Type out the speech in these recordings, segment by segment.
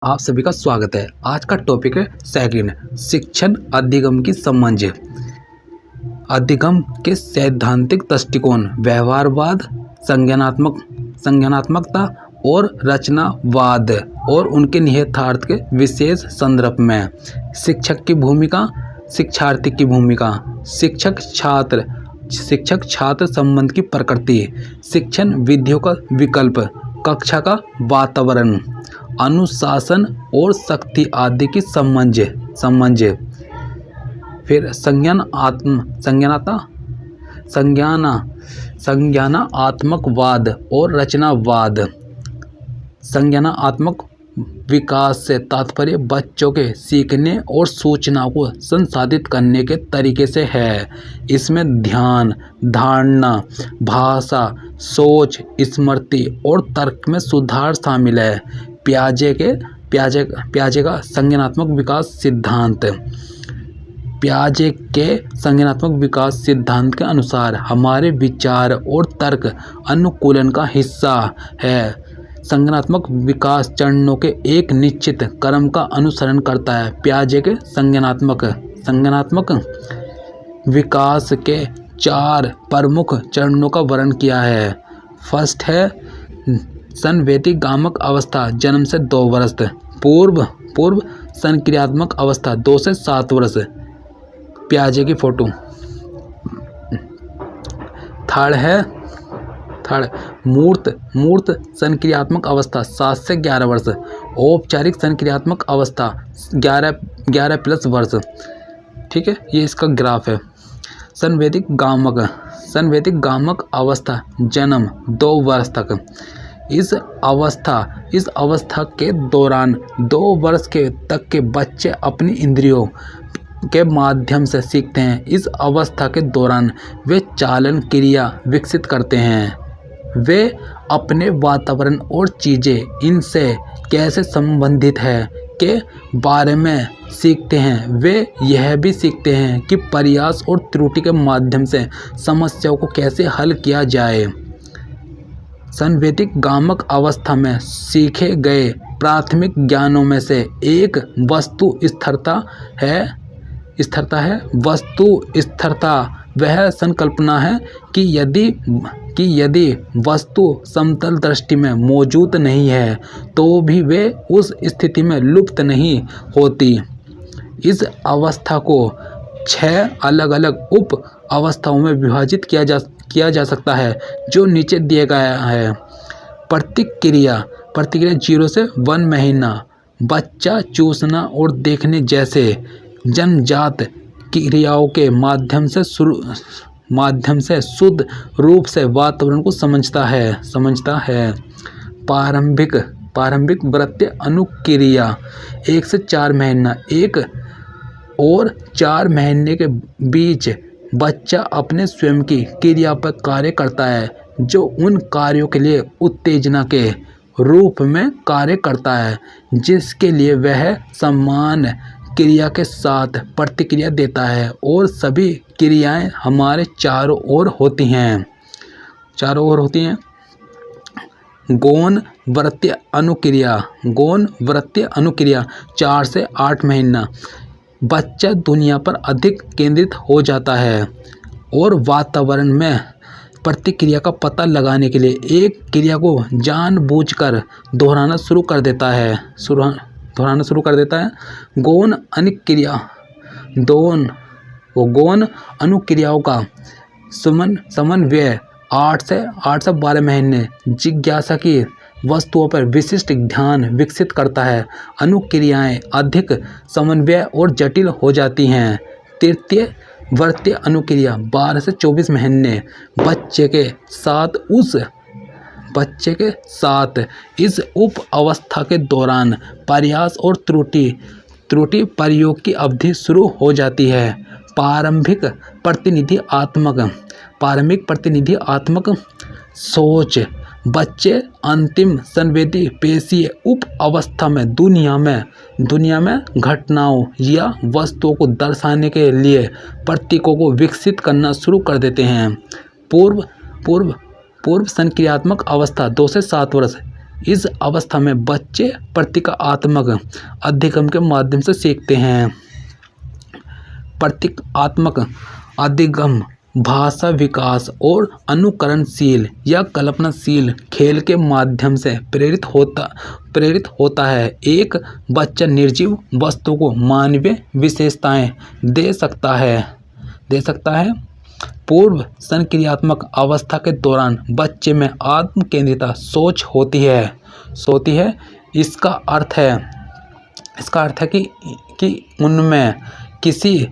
आप सभी का स्वागत है। आज का टॉपिक है सेकंड, शिक्षण अधिगम की समझ। अधिगम के सैद्धांतिक दृष्टिकोण व्यवहारवाद, संज्ञानात्मकता और रचनावाद और उनके निहितार्थ के विशेष संदर्भ में शिक्षक की भूमिका, शिक्षार्थी की भूमिका, शिक्षक छात्र संबंध की प्रकृति, शिक्षण विधियों का विकल्प, कक्षा का वातावरण, अनुशासन और शक्ति आदि की समझ। फिर संज्ञानात्मकवाद और रचनावाद। संज्ञानात्मक विकास से तात्पर्य बच्चों के सीखने और सूचना को संसाधित करने के तरीके से है। इसमें ध्यान, धारणा, भाषा, सोच, स्मृति और तर्क में सुधार शामिल है। पियाजे का संज्ञानात्मक विकास सिद्धांत। पियाजे के संज्ञानात्मक विकास सिद्धांत के अनुसार हमारे विचार और तर्क अनुकूलन का हिस्सा है। संज्ञानात्मक विकास चरणों के एक निश्चित क्रम का अनुसरण करता है। पियाजे के संज्ञानात्मक विकास के 4 प्रमुख चरणों का वर्णन किया है। फर्स्ट है संवेदीगामक अवस्था, जन्म से 2 वर्ष। पूर्व संक्रियात्मक अवस्था 2 से 7 वर्ष। पियाजे की फोटो। थर्ड मूर्त संक्रियात्मक अवस्था 7 से 11 वर्ष। औपचारिक संक्रियात्मक अवस्था 11+ वर्ष। ठीक है, ये इसका ग्राफ है। संवेदिक गामक अवस्था जन्म 2 वर्ष तक। इस अवस्था के दौरान 2 वर्ष तक के बच्चे अपनी इंद्रियों के माध्यम से सीखते हैं। इस अवस्था के दौरान वे चालन क्रिया विकसित करते हैं। वे अपने वातावरण और चीज़ें इनसे कैसे संबंधित है के बारे में सीखते हैं। वे यह भी सीखते हैं कि प्रयास और त्रुटि के माध्यम से समस्याओं को कैसे हल किया जाए। संवेदिक गामक अवस्था में सीखे गए प्राथमिक ज्ञानों में से एक वस्तु स्थिरता है। वस्तु स्थिरता वह संकल्पना है कि यदि वस्तु समतल दृष्टि में मौजूद नहीं है तो भी वे उस स्थिति में लुप्त नहीं होती। इस अवस्था को 6 अलग अलग उप अवस्थाओं में विभाजित किया जा सकता है, जो नीचे दिया गया है। प्रतिक्रिया 0 से 1 महीना। बच्चा चूसना और देखने जैसे जन्मजात क्रियाओं के माध्यम से शुद्ध रूप से वातावरण को समझता है। प्रारंभिक वृत्तीय अनुक्रिया 1 से 4 महीना। 1 और 4 महीने के बीच बच्चा अपने स्वयं की क्रिया पर कार्य करता है, जो उन कार्यों के लिए उत्तेजना के रूप में कार्य करता है जिसके लिए वह समान क्रिया के साथ प्रतिक्रिया देता है। और सभी क्रियाएं हमारे चारों ओर होती हैं। गौण वृत्तीय अनुक्रिया 4 से 8 महीना। बच्चा दुनिया पर अधिक केंद्रित हो जाता है और वातावरण में प्रतिक्रिया का पता लगाने के लिए एक क्रिया को जानबूझकर दोहराना शुरू कर देता है। गौण अनुक्रियाओं का समन्वय 8 से 12 महीने जिज्ञासा की वस्तुओं पर विशिष्ट ध्यान विकसित करता है। अनुक्रियाएं अधिक समन्वय और जटिल हो जाती हैं। तृतीय वृत्तीय अनुक्रिया 12 से 24 महीने। बच्चे के साथ इस उप अवस्था के दौरान प्रयास और त्रुटि प्रयोग की अवधि शुरू हो जाती है। प्रारंभिक प्रतिनिधियात्मक सोच। बच्चे अंतिम संवेदी पेशीय उप अवस्था में दुनिया में घटनाओं या वस्तुओं को दर्शाने के लिए प्रतीकों को विकसित करना शुरू कर देते हैं। पूर्व संक्रियात्मक अवस्था 2 से 7 वर्ष। इस अवस्था में बच्चे प्रतीकात्मक अधिगम के माध्यम से सीखते हैं। प्रतीकात्मक अधिगम भाषा विकास और अनुकरणशील या कल्पनाशील खेल के माध्यम से प्रेरित होता है। एक बच्चा निर्जीव वस्तु को मानवीय विशेषताएं दे सकता है। पूर्व संक्रियात्मक अवस्था के दौरान बच्चे में आत्म केंद्रिता सोच होती है। इसका अर्थ है कि उनमें किसी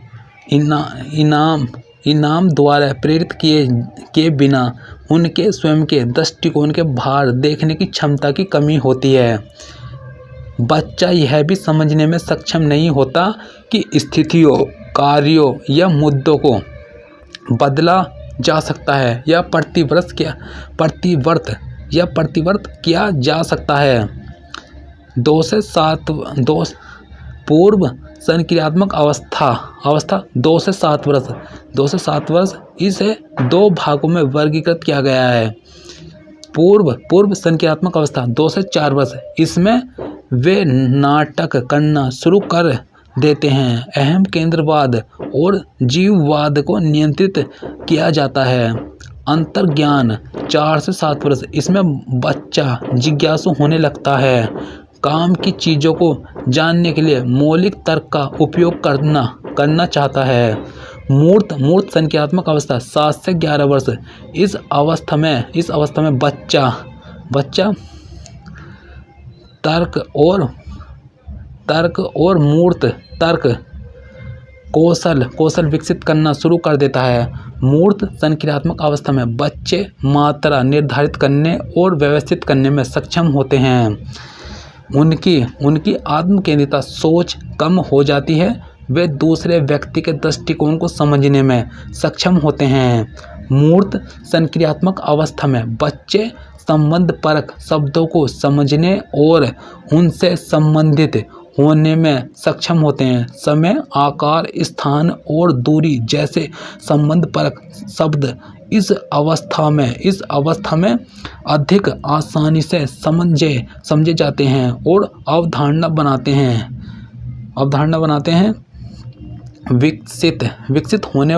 इनाम द्वारा प्रेरित किए बिना उनके स्वयं के दृष्टिकोण के बाहर देखने की क्षमता की कमी होती है। बच्चा यह भी समझने में सक्षम नहीं होता कि स्थितियों, कार्यों या मुद्दों को बदला जा सकता है या प्रतिवर्त किया जा सकता है। 2 से पूर्व संक्रियात्मक अवस्था 2 से 7 वर्ष इसे 2 भागों में वर्गीकृत किया गया है। पूर्व संक्रियात्मक अवस्था 2 से 4 वर्ष, इसमें वे नाटक करना शुरू कर देते हैं। अहम केंद्रवाद और जीववाद को नियंत्रित किया जाता है। अंतर्ज्ञान 4 से 7 वर्ष, इसमें बच्चा जिज्ञासु होने लगता है, काम की चीज़ों को जानने के लिए मौलिक तर्क का उपयोग करना चाहता है। मूर्त संक्रियात्मक अवस्था 7 से 11 वर्ष, इस अवस्था में बच्चा तर्क और मूर्त तर्क कौशल विकसित करना शुरू कर देता है। मूर्त संक्रियात्मक अवस्था में बच्चे मात्रा निर्धारित करने और व्यवस्थित करने में सक्षम होते हैं। उनकी आत्म केंद्रिता सोच कम हो जाती है। वे दूसरे व्यक्ति के दृष्टिकोण को समझने में सक्षम होते हैं। मूर्त संक्रियात्मक अवस्था में बच्चे संबंधपरक शब्दों को समझने और उनसे संबंधित होने में सक्षम होते हैं। समय, आकार, स्थान और दूरी जैसे संबंधपरक शब्द इस अवस्था में अधिक आसानी से समझे जाते हैं और अवधारणा बनाते हैं। विकसित होने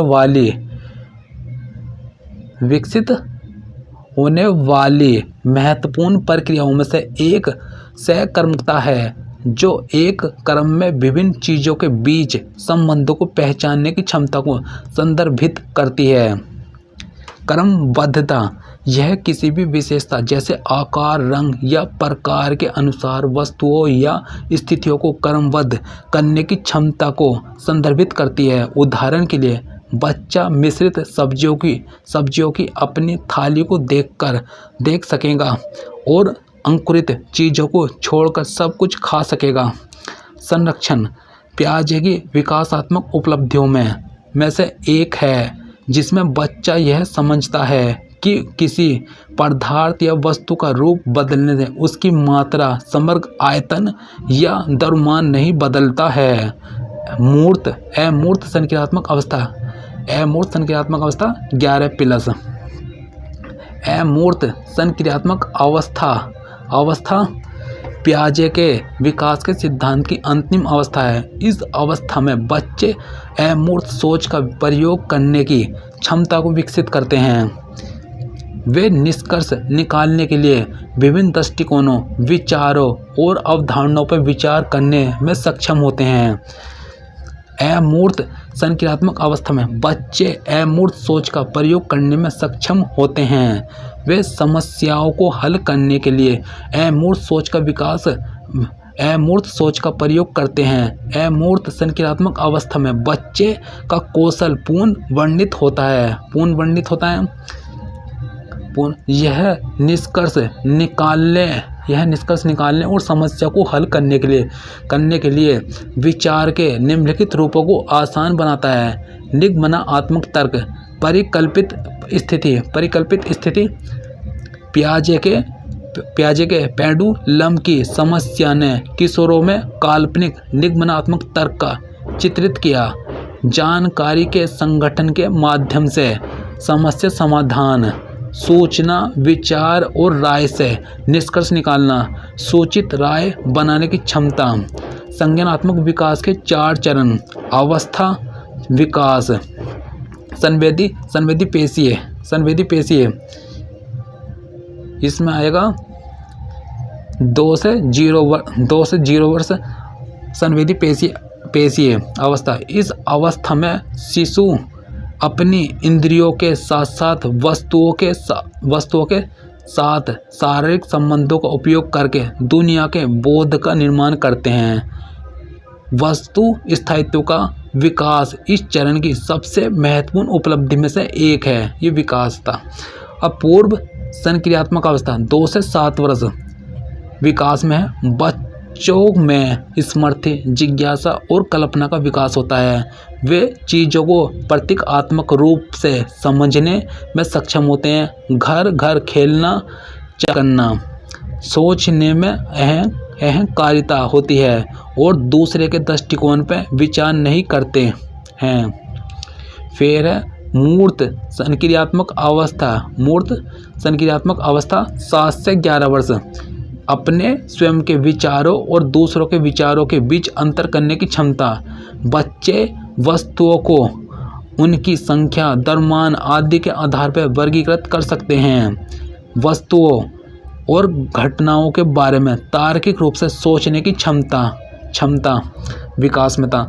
वाली महत्वपूर्ण प्रक्रियाओं में से एक सहकर्मकता है, जो एक क्रम में विभिन्न चीज़ों के बीच संबंधों को पहचानने की क्षमता को संदर्भित करती है। क्रमबद्धता, यह किसी भी विशेषता जैसे आकार, रंग या प्रकार के अनुसार वस्तुओं या स्थितियों को क्रमबद्ध करने की क्षमता को संदर्भित करती है। उदाहरण के लिए, बच्चा मिश्रित सब्जियों की अपनी थाली को देख सकेगा और अंकुरित चीज़ों को छोड़कर सब कुछ खा सकेगा। संरक्षण पियाजे की विकासात्मक उपलब्धियों में से एक है, जिसमें बच्चा यह समझता है कि किसी पदार्थ या वस्तु का रूप बदलने से उसकी मात्रा, समग्र आयतन या द्रव्यमान नहीं बदलता है। अमूर्त संक्रियात्मक अवस्था 11+। अमूर्त संक्रियात्मक अवस्था पियाजे के विकास के सिद्धांत की अंतिम अवस्था है। इस अवस्था में बच्चे अमूर्त सोच का प्रयोग करने की क्षमता को विकसित करते हैं। वे निष्कर्ष निकालने के लिए विभिन्न दृष्टिकोणों, विचारों और अवधारणाओं पर विचार करने में सक्षम होते हैं। अमूर्त संक्रियात्मक अवस्था में बच्चे अमूर्त सोच का प्रयोग करने में सक्षम होते हैं। वे समस्याओं को हल करने के लिए अमूर्त सोच का प्रयोग करते हैं। अमूर्त संक्रियात्मक अवस्था में बच्चे का कौशल पूर्ण वर्णित होता है। यह निष्कर्ष निकालने और समस्या को हल करने के लिए विचार के निम्नलिखित रूपों को आसान बनाता है। निगमनात्मक तर्क, परिकल्पित स्थिति। पियाजे के पेंडुलम की समस्या ने किशोरों में काल्पनिक निगमनात्मक तर्क का चित्रित किया। जानकारी के संगठन के माध्यम से समस्या समाधान सूचना, विचार और राय से निष्कर्ष निकालना, सूचित राय बनाने की क्षमता। संज्ञानात्मक विकास के 4 चरण: अवस्था विकास, संवेदी पेशीय, इसमें आएगा 2 से 0 वर्ष संवेदी पेशीय अवस्था। इस अवस्था में शिशु अपनी इंद्रियों के साथ साथ वस्तुओं के साथ शारीरिक संबंधों का उपयोग करके दुनिया के बोध का निर्माण करते हैं। वस्तु स्थायित्व का विकास इस चरण की सबसे महत्वपूर्ण उपलब्धि में से एक है। ये विकास था। अब पूर्व संक्रियात्मक अवस्था 2 से 7 वर्ष विकास में है। बच्चों में स्मृति, जिज्ञासा और कल्पना का विकास होता है। वे चीज़ों को प्रतीकात्मक रूप से समझने में सक्षम होते हैं। घर घर खेलना करना, सोचने में अहंकारिता होती है और दूसरे के दृष्टिकोण पर विचार नहीं करते हैं। फिर है मूर्त संक्रियात्मक अवस्था 7 से 11 वर्ष। अपने स्वयं के विचारों और दूसरों के विचारों के बीच अंतर करने की क्षमता। बच्चे वस्तुओं को उनकी संख्या, द्रव्यमान आदि के आधार पर वर्गीकृत कर सकते हैं। वस्तुओं और घटनाओं के बारे में तार्किक रूप से सोचने की क्षमता विकास में था।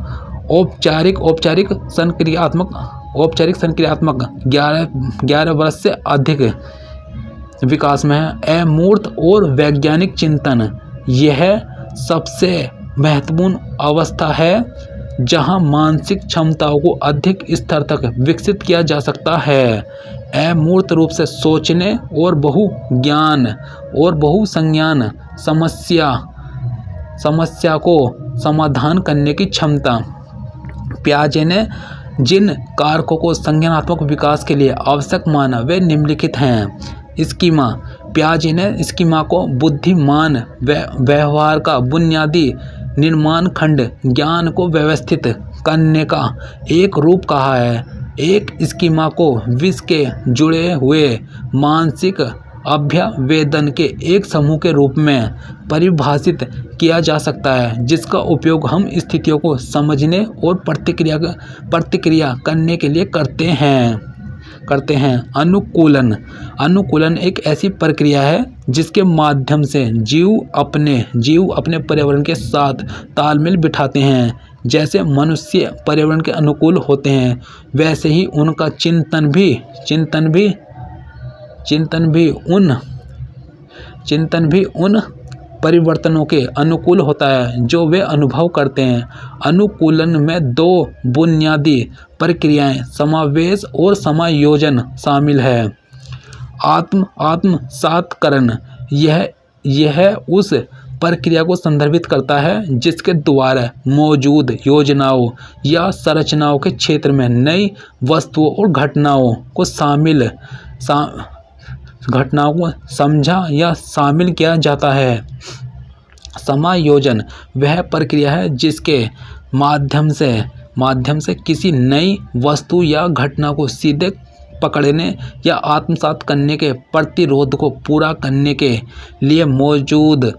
औपचारिक संक्रियात्मक 11 वर्ष से अधिक विकास में है। अमूर्त और वैज्ञानिक चिंतन, यह सबसे महत्वपूर्ण अवस्था है जहां मानसिक क्षमताओं को अधिक स्तर तक विकसित किया जा सकता है। अमूर्त रूप से सोचने और बहुज्ञान और बहुसंज्ञान समस्या को समाधान करने की क्षमता। पियाजे ने जिन कारकों को संज्ञानात्मक विकास के लिए आवश्यक माना वे निम्नलिखित हैं। स्कीमा, पियाजे ने स्कीमा को बुद्धिमान व्यवहार का बुनियादी निर्माण खंड, ज्ञान को व्यवस्थित करने का एक रूप कहा है। एक स्कीमा को विश्व के जुड़े हुए मानसिक अभ्यावेदन के एक समूह के रूप में परिभाषित किया जा सकता है, जिसका उपयोग हम स्थितियों को समझने और प्रतिक्रिया करने के लिए करते हैं। अनुकूलन एक ऐसी प्रक्रिया है जिसके माध्यम से जीव अपने पर्यावरण के साथ तालमेल बिठाते हैं। जैसे मनुष्य पर्यावरण के अनुकूल होते हैं, वैसे ही उनका चिंतन भी उन परिवर्तनों के अनुकूल होता है जो वे अनुभव करते हैं। अनुकूलन में 2 बुनियादी प्रक्रियाएं, समावेश और समायोजन शामिल है। आत्मसात्करण, यह उस प्रक्रिया को संदर्भित करता है जिसके द्वारा मौजूद योजनाओं या संरचनाओं के क्षेत्र में नई वस्तुओं और घटनाओं को समझा या शामिल किया जाता है। समायोजन वह प्रक्रिया है जिसके माध्यम से किसी नई वस्तु या घटना को सीधे पकड़ने या आत्मसात करने के प्रतिरोध को पूरा करने के लिए मौजूद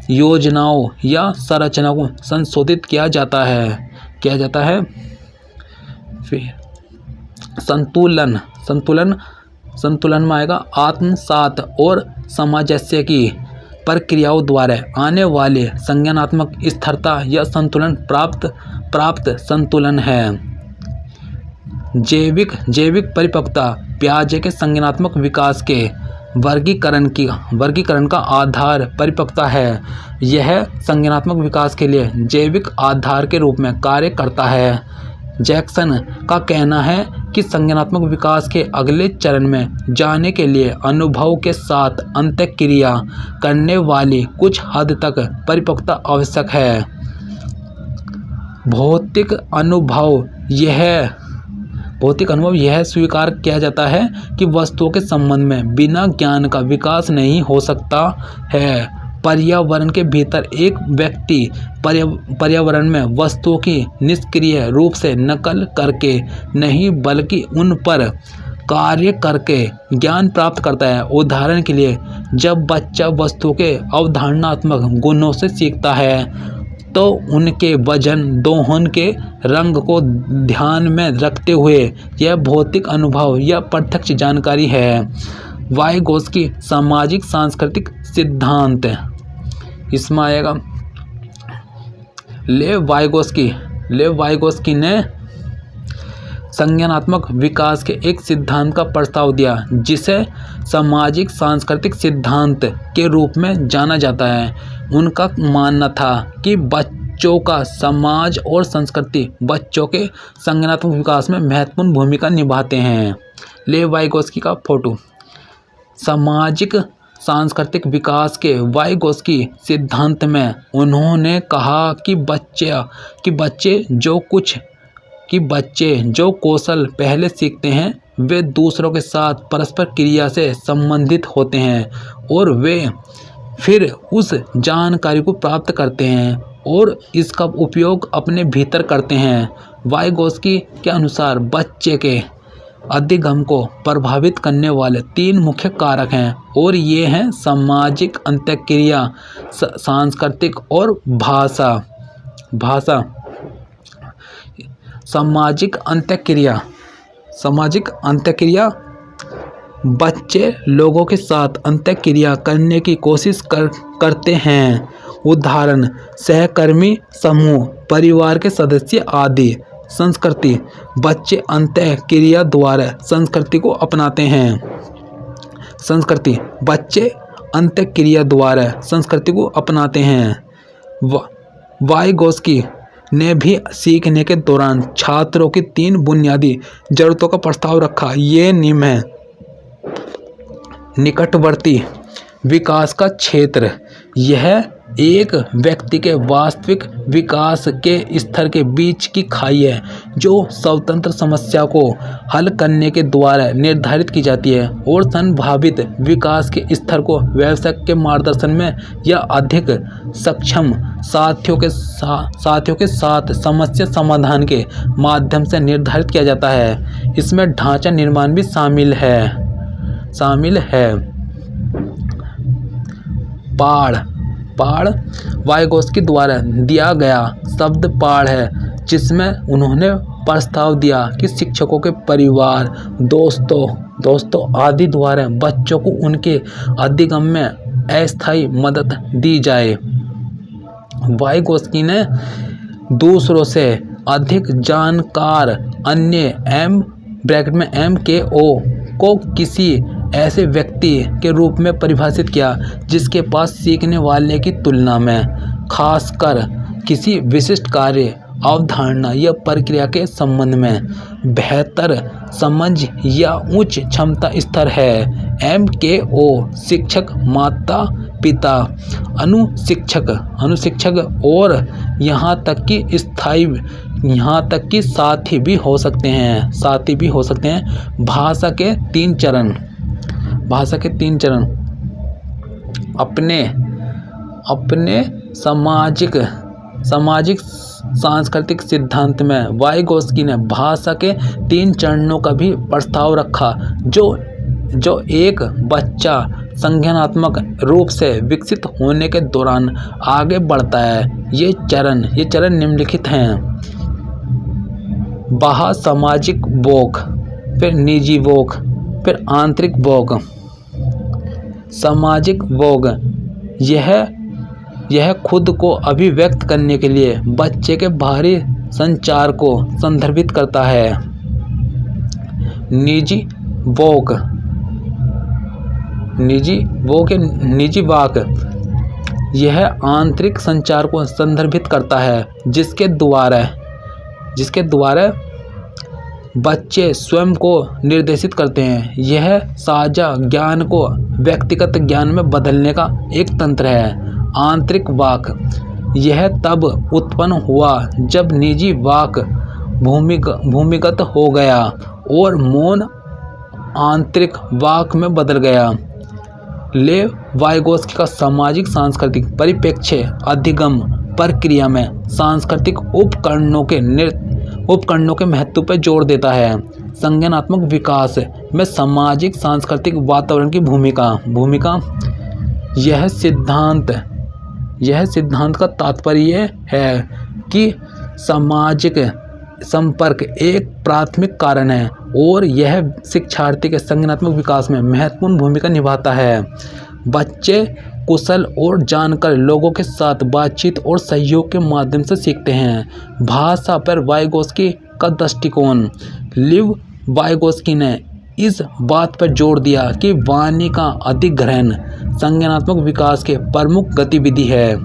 योजनाओं या संरचना को संशोधित किया जाता है। फिर संतुलन में आएगा आत्मसात और सामंजस्य की प्रक्रियाओं द्वारा आने वाले संज्ञानात्मक स्थिरता या संतुलन प्राप्त संतुलन है। जैविक परिपक्वता पियाजे के संज्ञानात्मक विकास के वर्गीकरण का आधार परिपक्वता है। यह संज्ञानात्मक विकास के लिए जैविक आधार के रूप में कार्य करता है। जैक्सन का कहना है कि संज्ञानात्मक विकास के अगले चरण में जाने के लिए अनुभव के साथ अंतःक्रिया करने वाली कुछ हद तक परिपक्वता आवश्यक है। भौतिक अनुभव यह स्वीकार किया जाता है कि वस्तुओं के संबंध में बिना ज्ञान का विकास नहीं हो सकता है। पर्यावरण के भीतर एक व्यक्ति पर्यावरण में वस्तुओं की निष्क्रिय रूप से नकल करके नहीं, बल्कि उन पर कार्य करके ज्ञान प्राप्त करता है। उदाहरण के लिए, जब बच्चा वस्तु के अवधारणात्मक गुणों से सीखता है तो उनके वजन, दोहन के रंग को ध्यान में रखते हुए यह भौतिक अनुभव या प्रत्यक्ष जानकारी है। वाइगोत्स्की सामाजिक सांस्कृतिक सिद्धांत, इसमें आएगा लेव वाइगोत्स्की ने संज्ञानात्मक विकास के एक सिद्धांत का प्रस्ताव दिया जिसे सामाजिक सांस्कृतिक सिद्धांत के रूप में जाना जाता है। उनका मानना था कि बच्चों का समाज और संस्कृति बच्चों के संज्ञानात्मक विकास में महत्वपूर्ण भूमिका निभाते हैं। लेव वाइगोत्स्की का फोटो। सामाजिक सांस्कृतिक विकास के वाइगोत्स्की सिद्धांत में उन्होंने कहा कि बच्चे जो कौशल पहले सीखते हैं वे दूसरों के साथ परस्पर क्रिया से संबंधित होते हैं और वे फिर उस जानकारी को प्राप्त करते हैं और इसका उपयोग अपने भीतर करते हैं। वाइगोत्स्की के अनुसार बच्चे के अधिगम को प्रभावित करने वाले 3 मुख्य कारक हैं और ये हैं सामाजिक अंतःक्रिया, सांस्कृतिक और भाषा। सामाजिक अंतःक्रिया बच्चे लोगों के साथ अंतःक्रिया करने की कोशिश करते हैं। उदाहरण, सहकर्मी समूह, परिवार के सदस्य आदि। संस्कृति, बच्चे अंतःक्रिया द्वारा संस्कृति को अपनाते हैं। वाइगोत्स्की ने भी सीखने के दौरान छात्रों की 3 बुनियादी जरूरतों का प्रस्ताव रखा। ये नियम है: निकटवर्ती विकास का क्षेत्र, यह एक व्यक्ति के वास्तविक विकास के स्तर के बीच की खाई है जो स्वतंत्र समस्या को हल करने के द्वारा निर्धारित की जाती है, और संभावित विकास के स्तर को वयस्क के मार्गदर्शन में या अधिक सक्षम साथियों के साथ समस्या समाधान के माध्यम से निर्धारित किया जाता है। इसमें ढांचा निर्माण भी शामिल है। पाड़ वाइगोत्स्की द्वारा दिया गया शब्द पाड़ है, जिसमें उन्होंने प्रस्ताव दिया कि शिक्षकों के परिवार, दोस्तों आदि द्वारा बच्चों को उनके अधिगम में अस्थायी मदद दी जाए। वाइगोत्स्की ने दूसरों से अधिक जानकार अन्य MKO को किसी ऐसे व्यक्ति के रूप में परिभाषित किया जिसके पास सीखने वाले की तुलना में खासकर किसी विशिष्ट कार्य, अवधारणा या प्रक्रिया के संबंध में बेहतर समझ या उच्च क्षमता स्तर है। MKO शिक्षक, माता पिता, अनुशिक्षक और यहाँ तक कि साथी भी हो सकते हैं। भाषा के 3 चरण। अपने सामाजिक सांस्कृतिक सिद्धांत में वाइगोत्स्की ने भाषा के 3 चरणों का भी प्रस्ताव रखा जो एक बच्चा संज्ञानात्मक रूप से विकसित होने के दौरान आगे बढ़ता है। ये चरण निम्नलिखित हैं: बाह्य सामाजिक बोध, फिर निजी बोध, फिर आंतरिक बोध। सामाजिक बोध, यह खुद को अभिव्यक्त करने के लिए बच्चे के बाहरी संचार को संदर्भित करता है। निजी वाक, यह आंतरिक संचार को संदर्भित करता है जिसके द्वारा बच्चे स्वयं को निर्देशित करते हैं। यह साझा ज्ञान को व्यक्तिगत ज्ञान में बदलने का एक तंत्र है। आंतरिक वाक, यह तब उत्पन्न हुआ जब निजी वाक भूमिगत हो गया और मौन आंतरिक वाक में बदल गया। लेव वाइगोत्स्की का सामाजिक सांस्कृतिक परिप्रेक्ष्य अधिगम प्रक्रिया में सांस्कृतिक उपकरणों के महत्व पर जोर देता है। संज्ञानात्मक विकास में सामाजिक सांस्कृतिक वातावरण की भूमिका। यह सिद्धांत का तात्पर्य है कि सामाजिक संपर्क एक प्राथमिक कारण है और यह शिक्षार्थी के संज्ञानात्मक विकास में महत्वपूर्ण भूमिका निभाता है। बच्चे कुशल और जानकार लोगों के साथ बातचीत और सहयोग के माध्यम से सीखते हैं। भाषा पर वाइगोत्स्की का दृष्टिकोण। लिव वाइगोत्स्की ने इस बात पर जोर दिया कि वाणी का अधिग्रहण संज्ञानात्मक विकास के प्रमुख गतिविधि है।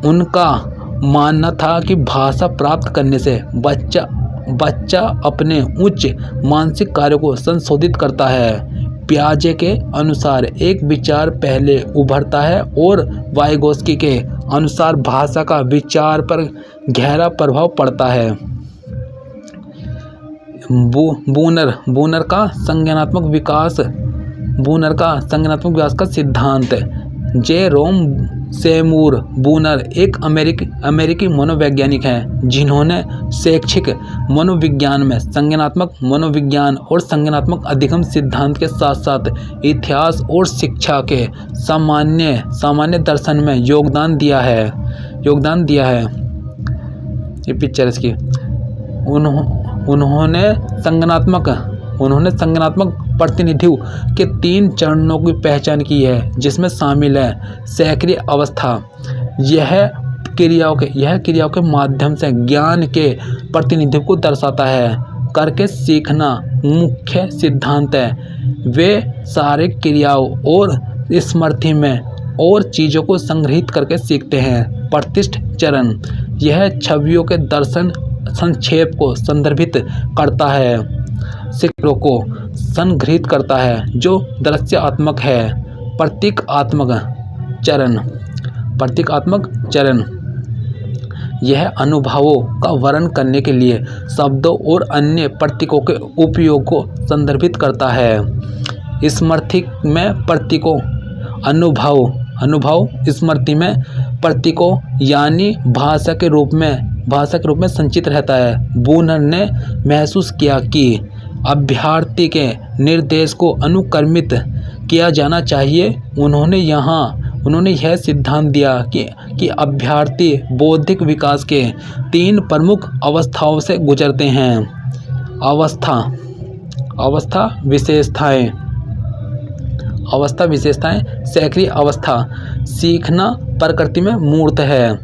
उनका मानना था कि भाषा प्राप्त करने से बच्चा अपने उच्च मानसिक कार्यों को संशोधित करता है। पियाजे के अनुसार एक विचार पहले उभरता है और वाइगोत्स्की के अनुसार भाषा का विचार पर गहरा प्रभाव पड़ता है। बूनर का संज्ञानात्मक विकास का सिद्धांत। जेरोम सेमूर बूनर एक अमेरिकी मनोवैज्ञानिक हैं जिन्होंने शैक्षिक मनोविज्ञान में संज्ञानात्मक मनोविज्ञान और संज्ञानात्मक अधिगम सिद्धांत के साथ साथ इतिहास और शिक्षा के सामान्य दर्शन में योगदान दिया है। ये पिक्चर इसकी। उन्होंने संज्ञानात्मक प्रतिनिधित्व के 3 चरणों की पहचान की है, जिसमें शामिल है सक्रिय अवस्था। यह क्रियाओं के माध्यम से ज्ञान के प्रतिनिधित्व को दर्शाता है। करके सीखना मुख्य सिद्धांत है। वे सारे क्रियाओं और स्मृति में और चीज़ों को संग्रहित करके सीखते हैं। प्रतिष्ठ चरण। यह छवियों के दर्शन संक्षेप को संदर्भित करता है, चित्रों को संग्रहित करता है जो दृश्यात्मक है। प्रतीकात्मक चरण। यह अनुभवों का वर्णन करने के लिए शब्दों और अन्य प्रतीकों के उपयोग को संदर्भित करता है। स्मृति में प्रतीकों अनुभव स्मृति में प्रतीकों यानी भाषा के रूप में संचित रहता है। बूनर ने महसूस किया कि अभ्यर्थी के निर्देश को अनुक्रमित किया जाना चाहिए। उन्होंने यह सिद्धांत दिया कि अभ्यर्थी बौद्धिक विकास के 3 प्रमुख अवस्थाओं से गुजरते हैं। अवस्था विशेषताएं। सक्रिय अवस्था। सीखना प्रकृति में मूर्त है।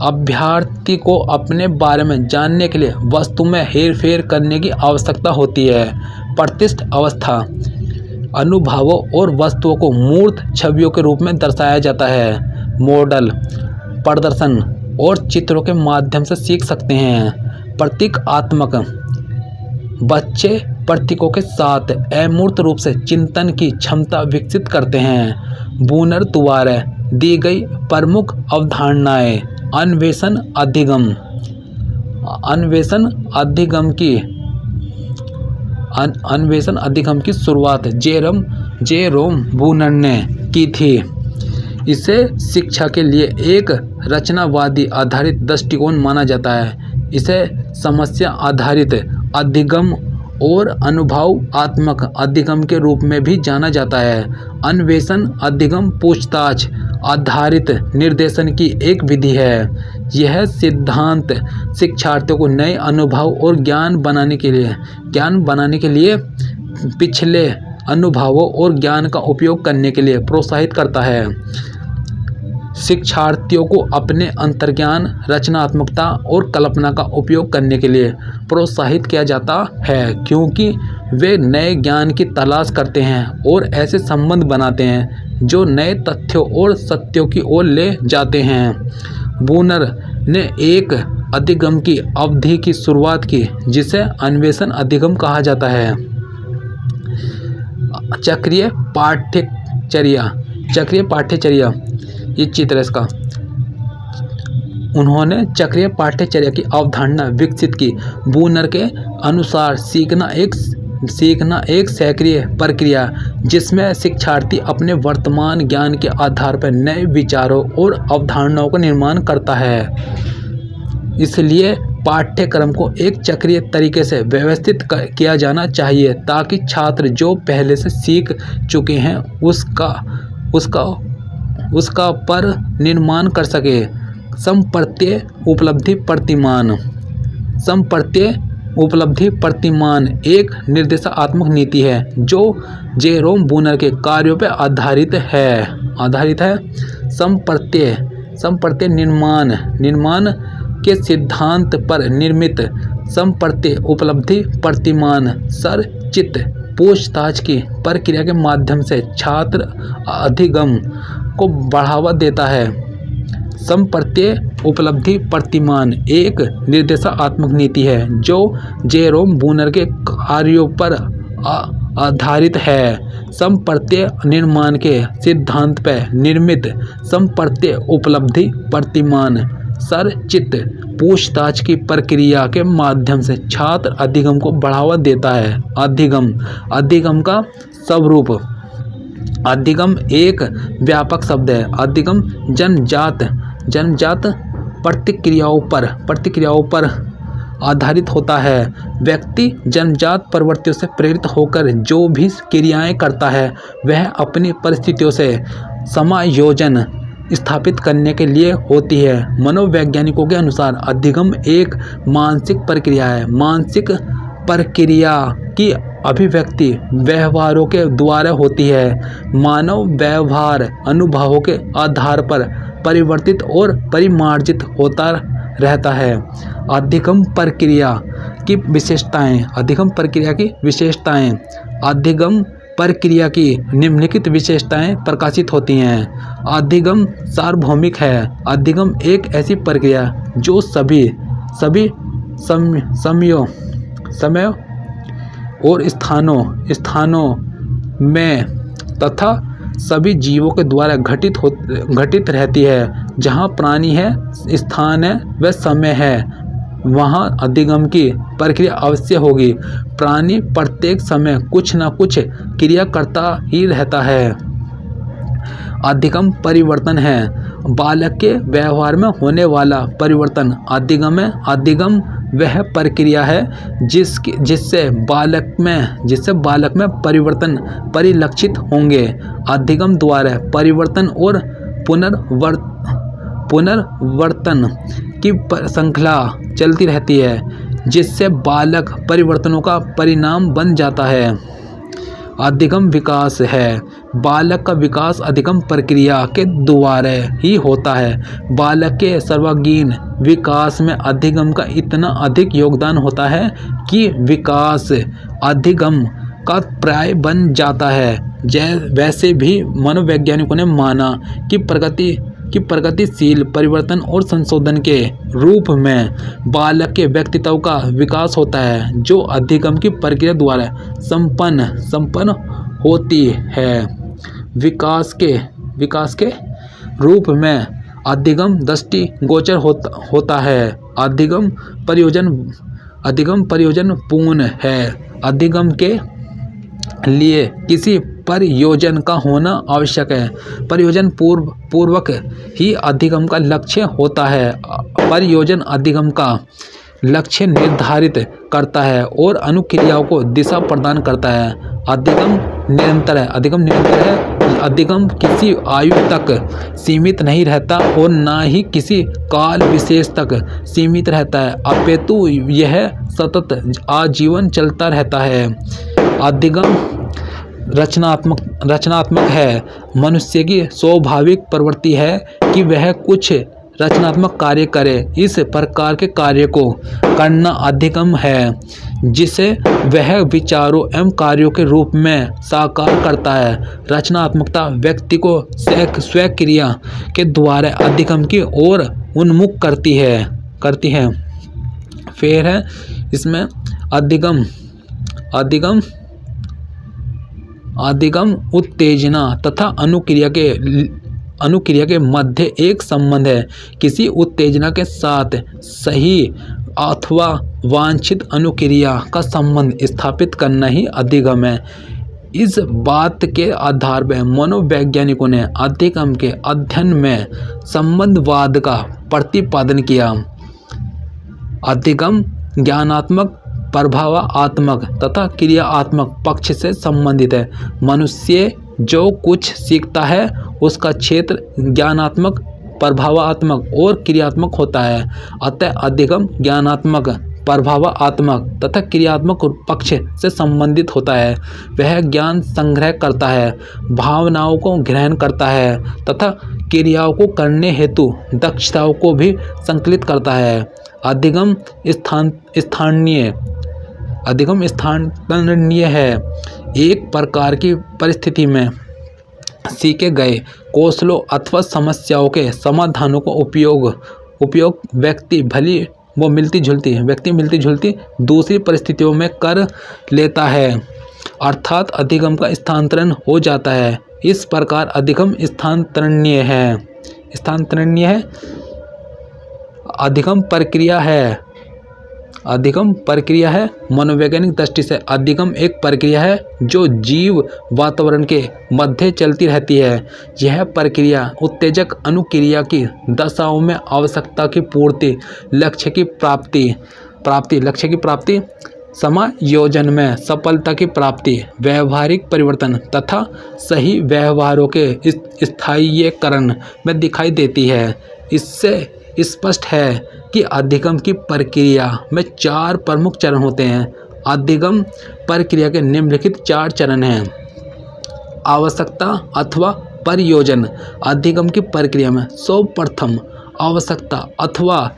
अभ्यर्थी को अपने बारे में जानने के लिए वस्तु में हेरफेर करने की आवश्यकता होती है। प्रतिष्ठ अवस्था। अनुभवों और वस्तुओं को मूर्त छवियों के रूप में दर्शाया जाता है। मॉडल, प्रदर्शन और चित्रों के माध्यम से सीख सकते हैं। प्रतीकात्मक। बच्चे प्रतीकों के साथ अमूर्त रूप से चिंतन की क्षमता विकसित करते हैं। बूनर द्वारा दी गई प्रमुख अवधारणाएं। अन्वेषण अधिगम की शुरुआत जेरोम बूनर ने की थी। इसे शिक्षा के लिए एक रचनावादी आधारित दृष्टिकोण माना जाता है। इसे समस्या आधारित अधिगम और अनुभवात्मक अधिगम के रूप में भी जाना जाता है। अन्वेषण अधिगम पूछताछ आधारित निर्देशन की एक विधि है। यह सिद्धांत शिक्षार्थियों को नए अनुभव और ज्ञान बनाने के लिए पिछले अनुभवों और ज्ञान का उपयोग करने के लिए प्रोत्साहित करता है। शिक्षार्थियों को अपने अंतर्ज्ञान, रचनात्मकता और कल्पना का उपयोग करने के लिए प्रोत्साहित किया जाता है, क्योंकि वे नए ज्ञान की तलाश करते हैं और ऐसे संबंध बनाते हैं जो नए तथ्यों और सत्यों की ओर ले जाते हैं। बूनर ने एक अधिगम की अवधि की शुरुआत की जिसे अन्वेषण अधिगम कहा जाता है। चक्रीय पाठ्यचर्या ये चित्र इसका। उन्होंने चक्रीय पाठ्यचर्या की अवधारणा विकसित की। बूनर के अनुसार सीखना एक सक्रिय प्रक्रिया जिसमें शिक्षार्थी अपने वर्तमान ज्ञान के आधार पर नए विचारों और अवधारणाओं का निर्माण करता है। इसलिए पाठ्यक्रम को एक चक्रीय तरीके से व्यवस्थित किया जाना चाहिए ताकि छात्र जो पहले से सीख चुके हैं उसका पर निर्माण कर सके। समप्रत्यय उपलब्धि प्रतिमान। समप्रत्यय उपलब्धि प्रतिमान एक निर्देशात्मक नीति है जो जेरोम बूनर के कार्यों पर आधारित है। समप्रत्यय निर्माण के सिद्धांत पर निर्मित समप्रत्यय उपलब्धि प्रतिमान सरचित्त पूछताछ की प्रक्रिया के माध्यम से छात्र अधिगम को बढ़ावा देता है। समप्रत्यय उपलब्धि प्रतिमान एक निर्देशात्मक नीति है जो जेरोम बूनर के कार्यों पर आधारित है। समप्रत्यय निर्माण के सिद्धांत पर निर्मित समप्रत्यय उपलब्धि प्रतिमान सरचित्त पूछताछ की प्रक्रिया के माध्यम से छात्र अधिगम को बढ़ावा देता है। अधिगम का स्वरूप। अधिगम एक व्यापक शब्द है। अधिगम जन्मजात प्रतिक्रियाओं पर आधारित होता है। व्यक्ति जन्मजात प्रवृत्तियों से प्रेरित होकर जो भी क्रियाएं करता है वह अपनी परिस्थितियों से समायोजन स्थापित करने के लिए होती है। मनोवैज्ञानिकों के अनुसार अधिगम एक मानसिक प्रक्रिया है। मानसिक प्रक्रिया की अभिव्यक्ति व्यवहारों के द्वारा होती है। मानव व्यवहार अनुभवों के आधार पर परिवर्तित और परिमार्जित होता रहता है। अधिगम प्रक्रिया की विशेषताएं। अधिगम प्रक्रिया की निम्नलिखित विशेषताएं प्रकाशित होती हैं। अधिगम सार्वभौमिक है। अधिगम एक ऐसी प्रक्रिया जो सभी समयों और स्थानों में तथा सभी जीवों के द्वारा घटित रहती है। जहाँ प्राणी है, स्थान है व समय है, वहाँ अधिगम की प्रक्रिया अवश्य होगी। प्राणी प्रत्येक समय कुछ न कुछ क्रिया करता ही रहता है। अधिगम परिवर्तन है। बालक के व्यवहार में होने वाला परिवर्तन अधिगम है। अधिगम वह प्रक्रिया है जिससे बालक में परिवर्तन परिलक्षित होंगे। अधिगम द्वारा परिवर्तन और पुनर्वर्तन की श्रृंखला चलती रहती है जिससे बालक परिवर्तनों का परिणाम बन जाता है। अधिगम विकास है। बालक का विकास अधिगम प्रक्रिया के द्वारा ही होता है। बालक के सर्वांगीण विकास में अधिगम का इतना अधिक योगदान होता है कि विकास अधिगम का पर्याय बन जाता है। वैसे भी मनोवैज्ञानिकों ने माना कि प्रगतिशील परिवर्तन और संशोधन के रूप में बालक के व्यक्तित्व का विकास होता है जो अधिगम की प्रक्रिया द्वारा संपन्न होती है। विकास के रूप में अधिगम दृष्टिगोचर होता है। अधिगम प्रयोजन पूर्ण है। अधिगम के लिए किसी प्रयोजन का होना आवश्यक है। प्रयोजन पूर्वक ही अधिगम का लक्ष्य होता है। प्रयोजन अधिगम का लक्ष्य निर्धारित करता है और अनुक्रियाओं को दिशा प्रदान करता है। अधिगम निरंतर है। अधिगम किसी आयु तक सीमित नहीं रहता और न ही किसी काल विशेष तक सीमित रहता है, अपितु यह सतत आजीवन चलता रहता है। अधिगम रचनात्मक है। मनुष्य की स्वाभाविक प्रवृत्ति है कि वह कुछ रचनात्मक कार्य करे। इस प्रकार के कार्य को करना अधिगम है जिसे वह विचारों एवं कार्यों के रूप में साकार करता है। रचनात्मकता व्यक्ति को स्वक्रिया के द्वारा अधिगम की ओर उन्मुख करती है। फिर है इसमें अधिगम उत्तेजना तथा अनुक्रिया के मध्य एक संबंध है। किसी उत्तेजना के साथ सही अथवा वांछित अनुक्रिया का संबंध स्थापित करना ही अधिगम है। इस बात के आधार पर मनोवैज्ञानिकों ने अधिगम के अध्ययन में संबंधवाद का प्रतिपादन किया। अधिगम ज्ञानात्मक, प्रभावात्मक तथा क्रियात्मक पक्ष से संबंधित है। मनुष्य जो कुछ सीखता है उसका क्षेत्र ज्ञानात्मक, प्रभावात्मक और क्रियात्मक होता है। अतः अधिगम ज्ञानात्मक, प्रभावात्मक तथा क्रियात्मक पक्ष से संबंधित होता है। वह ज्ञान संग्रह करता है, भावनाओं को ग्रहण करता है तथा क्रियाओं को करने हेतु दक्षताओं को भी संकलित करता है। अधिगम स्थानीय है। एक प्रकार की परिस्थिति में सीखे गए कौशलों अथवा समस्याओं के समाधानों को उपयोग व्यक्ति मिलती जुलती दूसरी परिस्थितियों में कर लेता है, अर्थात अधिगम का स्थानांतरण हो जाता है। इस प्रकार अधिगम स्थानांतरणीय है। अधिगम प्रक्रिया है। मनोवैज्ञानिक दृष्टि से अधिगम एक प्रक्रिया है जो जीव वातावरण के मध्य चलती रहती है। यह प्रक्रिया उत्तेजक अनुक्रिया की दशाओं में आवश्यकता की पूर्ति, लक्ष्य की प्राप्ति, समायोजन में सफलता की प्राप्ति, व्यावहारिक परिवर्तन तथा सही व्यवहारों के स्थायीकरण में दिखाई देती है। इससे स्पष्ट है कि अधिगम की प्रक्रिया में 4 प्रमुख चरण होते हैं। अधिगम प्रक्रिया के निम्नलिखित 4 चरण हैं। आवश्यकता अथवा प्रयोजन। अधिगम की प्रक्रिया में सर्वप्रथम आवश्यकता अथवा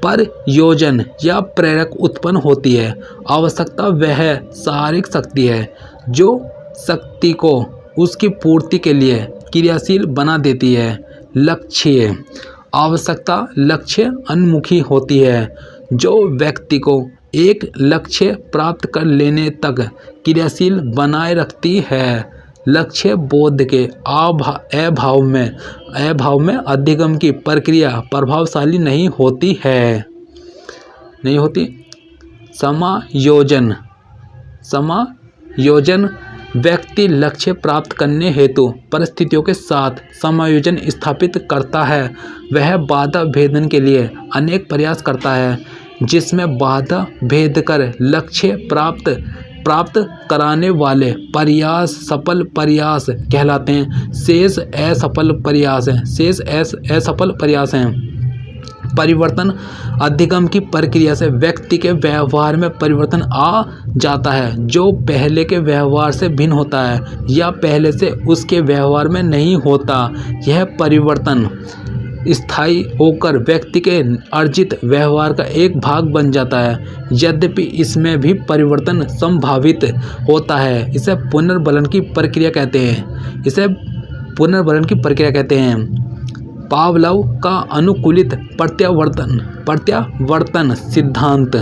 प्रयोजन या प्रेरक उत्पन्न होती है। आवश्यकता वह शारीरिक शक्ति है जो शक्ति को उसकी पूर्ति के लिए क्रियाशील बना देती है। लक्ष्य। आवश्यकता लक्ष्य उन्मुखी होती है जो व्यक्ति को एक लक्ष्य प्राप्त कर लेने तक क्रियाशील बनाए रखती है। लक्ष्य बोध के अभाव में अधिगम की प्रक्रिया प्रभावशाली नहीं होती। समायोजन व्यक्ति लक्ष्य प्राप्त करने हेतु परिस्थितियों के साथ समायोजन स्थापित करता है। वह बाधा भेदन के लिए अनेक प्रयास करता है, जिसमें बाधा भेद कर लक्ष्य प्राप्त कराने वाले प्रयास सफल प्रयास कहलाते हैं। शेष असफल प्रयास हैं। परिवर्तन। अधिगम की प्रक्रिया से व्यक्ति के व्यवहार में परिवर्तन आ जाता है जो पहले के व्यवहार से भिन्न होता है या पहले से उसके व्यवहार में नहीं होता। यह परिवर्तन स्थायी होकर व्यक्ति के अर्जित व्यवहार का एक भाग बन जाता है। यद्यपि इसमें भी परिवर्तन संभावित होता है। इसे पुनर्बलन की प्रक्रिया कहते हैं। पावलोव का अनुकूलित प्रत्यावर्तन सिद्धांत।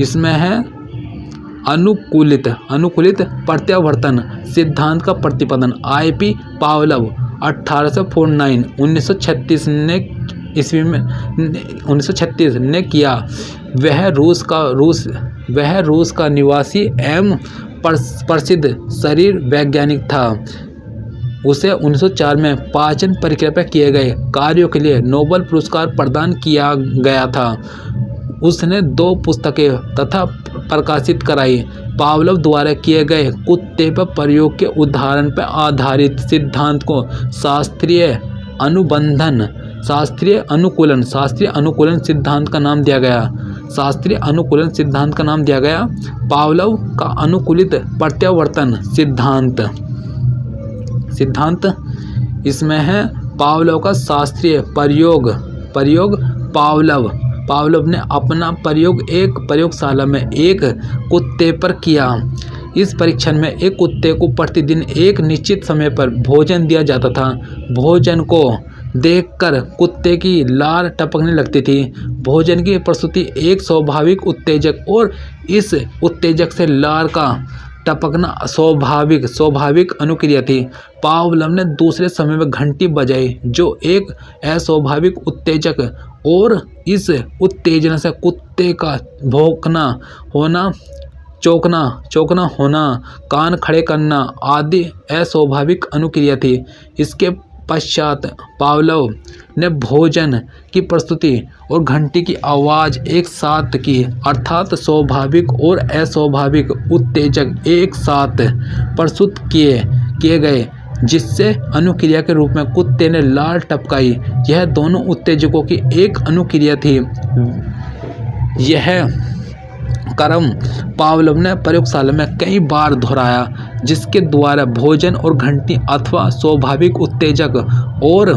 इसमें है अनुकूलित प्रत्यावर्तन सिद्धांत का प्रतिपादन I.P. पावलोव 1936 ने किया। वह रूस का निवासी एवं प्रसिद्ध शरीर वैज्ञानिक था। उसे 1904 में पाचन प्रक्रिया पर किए गए कार्यों के लिए नोबेल पुरस्कार प्रदान किया गया था। उसने 2 पुस्तकें तथा प्रकाशित कराई। पावलोव द्वारा किए गए कुत्ते पर प्रयोग के उदाहरण पर आधारित सिद्धांत को शास्त्रीय अनुकूलन सिद्धांत का नाम दिया गया। पावलोव का अनुकूलित प्रत्यावर्तन सिद्धांत। इसमें है पावलोव का शास्त्रीय प्रयोग। पावलोव ने अपना प्रयोग एक प्रयोगशाला में एक कुत्ते पर किया। इस परीक्षण में एक कुत्ते को प्रतिदिन एक निश्चित समय पर भोजन दिया जाता था। भोजन को देखकर कुत्ते की लार टपकने लगती थी। भोजन की प्रस्तुति एक स्वाभाविक उत्तेजक और इस उत्तेजक से लार का टपकना स्वाभाविक अनुक्रिया थी। पावलोव ने दूसरे समय में घंटी बजाई जो एक अस्वाभाविक उत्तेजक और इस उत्तेजना से कुत्ते का भौंकना होना, चौंकना होना, कान खड़े करना आदि अस्वाभाविक अनुक्रिया थी। इसके पश्चात पावलोव ने भोजन की प्रस्तुति और घंटी की आवाज़ एक साथ की, अर्थात स्वाभाविक और अस्वाभाविक उत्तेजक एक साथ प्रस्तुत किए गए, जिससे अनुक्रिया के रूप में कुत्ते ने लार टपकाई। यह दोनों उत्तेजकों की एक अनुक्रिया थी। यह क्रम पावलोव ने प्रयोगशाला में कई बार दोहराया, जिसके द्वारा भोजन और घंटी अथवा स्वाभाविक उत्तेजक और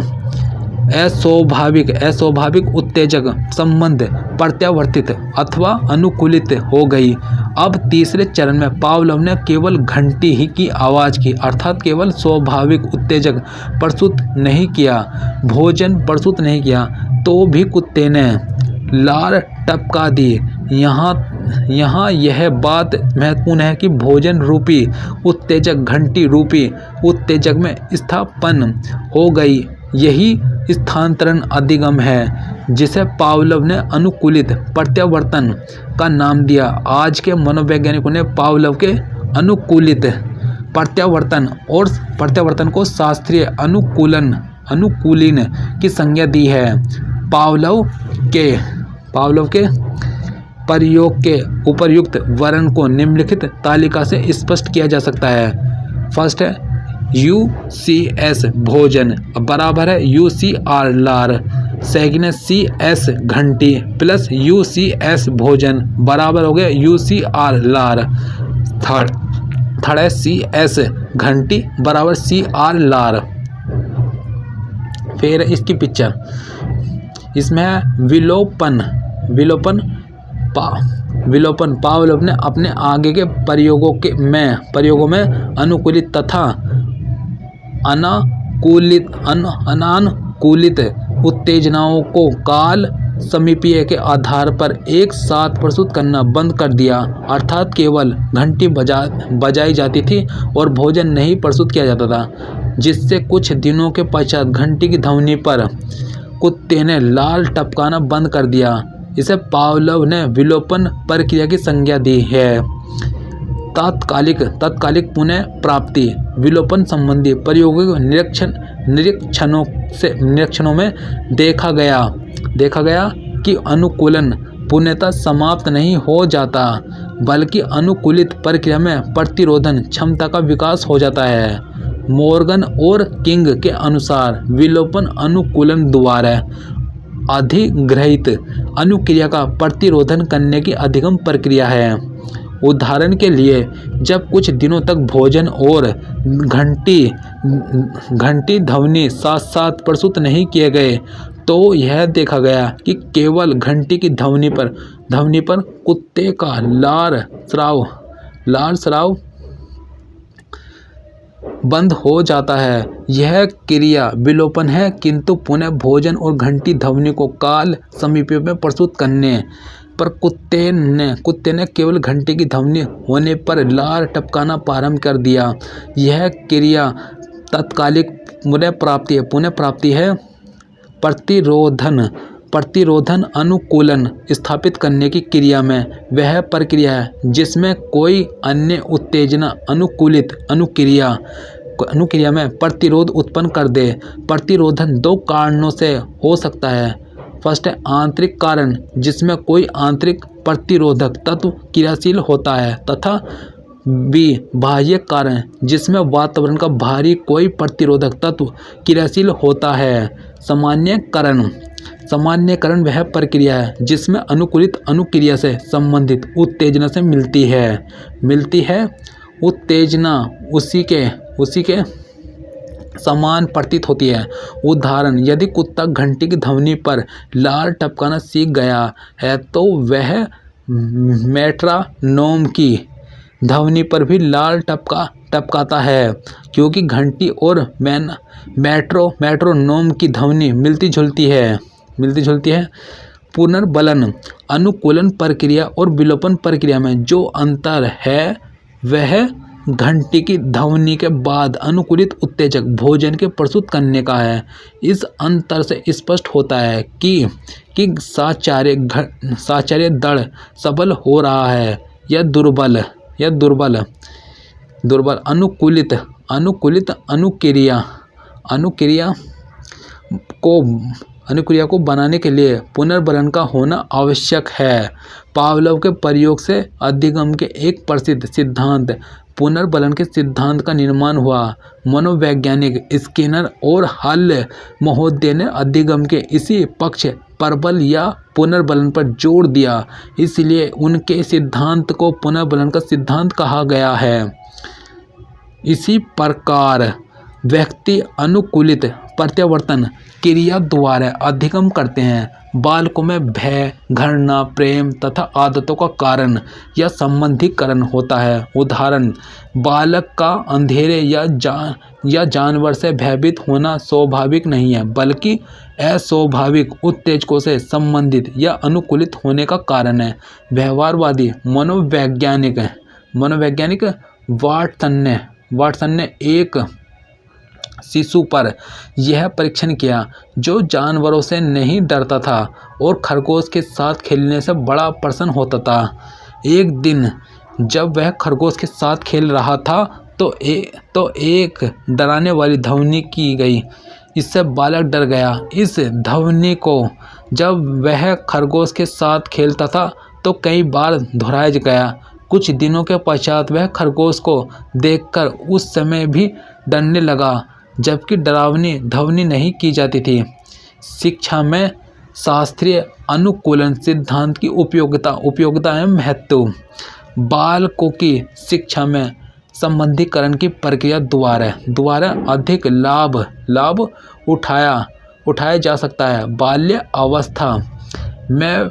अस्वाभाविक उत्तेजक संबंध प्रत्यावर्तित अथवा अनुकूलित हो गई। अब तीसरे चरण में पावलोव ने केवल घंटी ही की आवाज़ की, अर्थात केवल स्वाभाविक उत्तेजक प्रस्तुत नहीं किया, भोजन प्रस्तुत नहीं किया, तो भी कुत्ते ने लार टपका दी। यहाँ यह बात महत्वपूर्ण है कि भोजन रूपी उत्तेजक घंटी रूपी उत्तेजक में स्थापन हो गई। यही स्थानांतरण अधिगम है, जिसे पावलोव ने अनुकूलित प्रत्यावर्तन का नाम दिया। आज के मनोवैज्ञानिकों ने पावलोव के अनुकूलित प्रत्यावर्तन को शास्त्रीय अनुकूलन की संज्ञा दी है। पावलोव के प्रयोग के उपर्युक्त वर्णन को निम्नलिखित तालिका से स्पष्ट किया जा सकता है। फर्स्ट है UCS भोजन बराबर है UCR लार। सेकंड है CS घंटी प्लस UCS भोजन बराबर हो गया UCR लार। थर्ड है CS घंटी बराबर CR लार। फिर इसकी पिक्चर, इसमें है विलोपन पावलोव ने अपने आगे के प्रयोगों में अनुकूलित तथा अनानुकूलित उत्तेजनाओं को काल समीपीय के आधार पर एक साथ प्रस्तुत करना बंद कर दिया, अर्थात केवल घंटी बजाई जाती थी और भोजन नहीं प्रस्तुत किया जाता था, जिससे कुछ दिनों के पश्चात घंटी की ध्वनि पर कुत्ते ने लार टपकाना बंद कर दिया। इसे पावलोव ने विलोपन प्रक्रिया की संज्ञा दी है। तात्कालिक पुनः प्राप्ति विलोपन संबंधी प्रयोगों निरीक्षणों में देखा गया कि अनुकूलन पूर्णतः समाप्त नहीं हो जाता, बल्कि अनुकूलित प्रक्रिया में प्रतिरोधन क्षमता का विकास हो जाता है। मॉर्गन और किंग के अनुसार विलोपन अनुकूलन द्वारा अधिग्रहित अनुक्रिया का प्रतिरोधन करने की अधिगम प्रक्रिया है। उदाहरण के लिए, जब कुछ दिनों तक भोजन और घंटी ध्वनि साथ साथ प्रस्तुत नहीं किए गए, तो यह देखा गया कि केवल घंटी की ध्वनि पर कुत्ते का लार स्राव बंद हो जाता है। यह क्रिया विलोपन है, किंतु पुनः भोजन और घंटी ध्वनि को काल समीपी में प्रस्तुत करने पर कुत्ते ने केवल घंटी की ध्वनि होने पर लार टपकाना प्रारंभ कर दिया। यह क्रिया तात्कालिक पुनः प्राप्ति है। प्रतिरोधन अनुकूलन स्थापित करने की क्रिया में वह प्रक्रिया है जिसमें कोई अन्य उत्तेजना अनुक्रिया में प्रतिरोध उत्पन्न कर दे। प्रतिरोधन दो कारणों से हो सकता है। फर्स्ट है आंतरिक कारण, जिसमें कोई आंतरिक प्रतिरोधक तत्व क्रियाशील होता है, तथा बी बाह्य कारण, जिसमें वातावरण का बाहरी कोई प्रतिरोधक तत्व क्रियाशील होता है। सामान्यकरण वह प्रक्रिया है जिसमें अनुकूलित अनुक्रिया से संबंधित उत्तेजना से मिलती है उत्तेजना उसी के समान प्रतीत होती है। उदाहरण, यदि कुत्ता घंटी की ध्वनि पर लार टपकाना सीख गया है, तो वह मेट्रोनोम की ध्वनि पर भी लार टपकाता है, क्योंकि घंटी और मेट्रोनोम की ध्वनि मिलती जुलती है। पुनर्बलन अनुकूलन प्रक्रिया और विलोपन प्रक्रिया में जो अंतर है वह घंटी की ध्वनि के बाद अनुकूलित उत्तेजक भोजन के प्रस्तुत करने का है। इस अंतर से स्पष्ट होता है कि साचार्य दृढ़ सबल हो रहा है या दुर्बल। अनुकूलित अनुक्रिया को बनाने के लिए पुनर्बलन का होना आवश्यक है। पावलोव के प्रयोग से अधिगम के एक प्रसिद्ध सिद्धांत पुनर्बलन के सिद्धांत का निर्माण हुआ। मनोवैज्ञानिक स्किनर और हल महोदय ने अधिगम के इसी पक्ष प्रबल या पुनर्बलन पर जोर दिया, इसलिए उनके सिद्धांत को पुनर्बलन का सिद्धांत कहा गया है। इसी प्रकार व्यक्ति अनुकूलित प्रत्यावर्तन क्रिया द्वारा अधिगम करते हैं। बालकों में भय, घृणा, प्रेम तथा आदतों का कारण या संबंधीकरण होता है। उदाहरण, बालक का अंधेरे या जानवर से भयभीत होना स्वाभाविक नहीं है, बल्कि अस्वाभाविक उत्तेजकों से संबंधित या अनुकूलित होने का कारण है। व्यवहारवादी मनोवैज्ञानिक वाटसन ने एक शिशु पर यह परीक्षण किया जो जानवरों से नहीं डरता था और खरगोश के साथ खेलने से बड़ा प्रसन्न होता था। एक दिन जब वह खरगोश के साथ खेल रहा था तो एक डराने वाली ध्वनि की गई। इससे बालक डर गया। इस ध्वनि को जब वह खरगोश के साथ खेलता था तो कई बार दोहराया गया। कुछ दिनों के पश्चात वह खरगोश को देखकर उस समय भी डरने लगा, जबकि डरावनी ध्वनि नहीं की जाती थी। शिक्षा में शास्त्रीय अनुकूलन सिद्धांत की उपयोगिता एवं महत्व। बालकों की शिक्षा में संबंधीकरण की प्रक्रिया द्वारा अधिक लाभ उठाया जा सकता है। बाल्य अवस्था में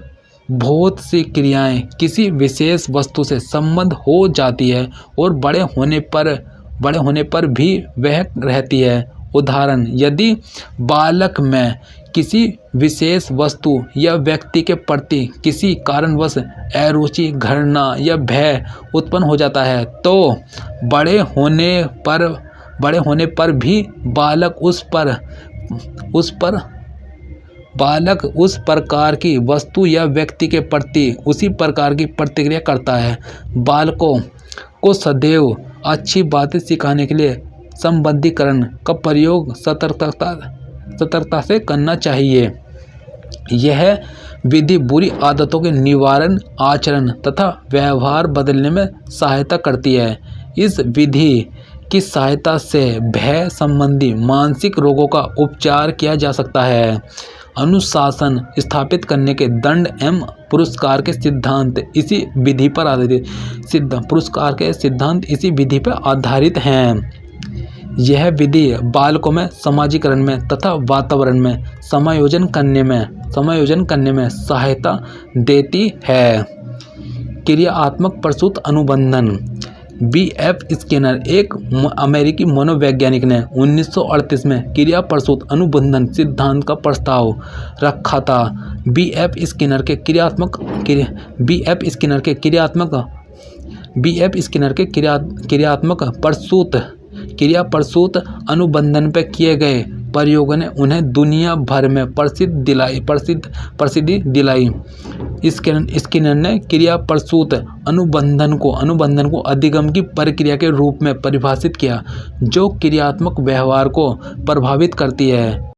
बहुत सी क्रियाएं किसी विशेष वस्तु से संबद्ध हो जाती है और बड़े होने पर भी वह रहती है। उदाहरण, यदि बालक में किसी विशेष वस्तु या व्यक्ति के प्रति किसी कारणवश अरुचि, घृणा या भय उत्पन्न हो जाता है तो बड़े होने पर भी बालक उस प्रकार की वस्तु या व्यक्ति के प्रति उसी प्रकार की प्रतिक्रिया करता है। बालकों को सदैव अच्छी बातें सिखाने के लिए संबंधीकरण का प्रयोग सतर्कता से करना चाहिए। यह विधि बुरी आदतों के निवारण, आचरण तथा व्यवहार बदलने में सहायता करती है। इस विधि की सहायता से भय संबंधी मानसिक रोगों का उपचार किया जा सकता है। अनुशासन स्थापित करने के दंड एवं पुरस्कार के सिद्धांत इसी विधि पर आधारित हैं। यह विधि बालकों में समाजीकरण में तथा वातावरण में समायोजन करने में सहायता देती है। क्रियात्मक प्रसूत अनुबंधन। B.F. स्किनर, एक अमेरिकी मनोवैज्ञानिक ने 1938 में क्रिया प्रसूत अनुबंधन सिद्धांत का प्रस्ताव रखा था। B.F. स्किनर के क्रिया प्रसूत अनुबंधन पर किए गए प्रयोगों ने उन्हें दुनिया भर में प्रसिद्धि दिलाई। स्किनर ने क्रिया प्रसूत अनुबंधन को अधिगम की प्रक्रिया के रूप में परिभाषित किया जो क्रियात्मक व्यवहार को प्रभावित करती है।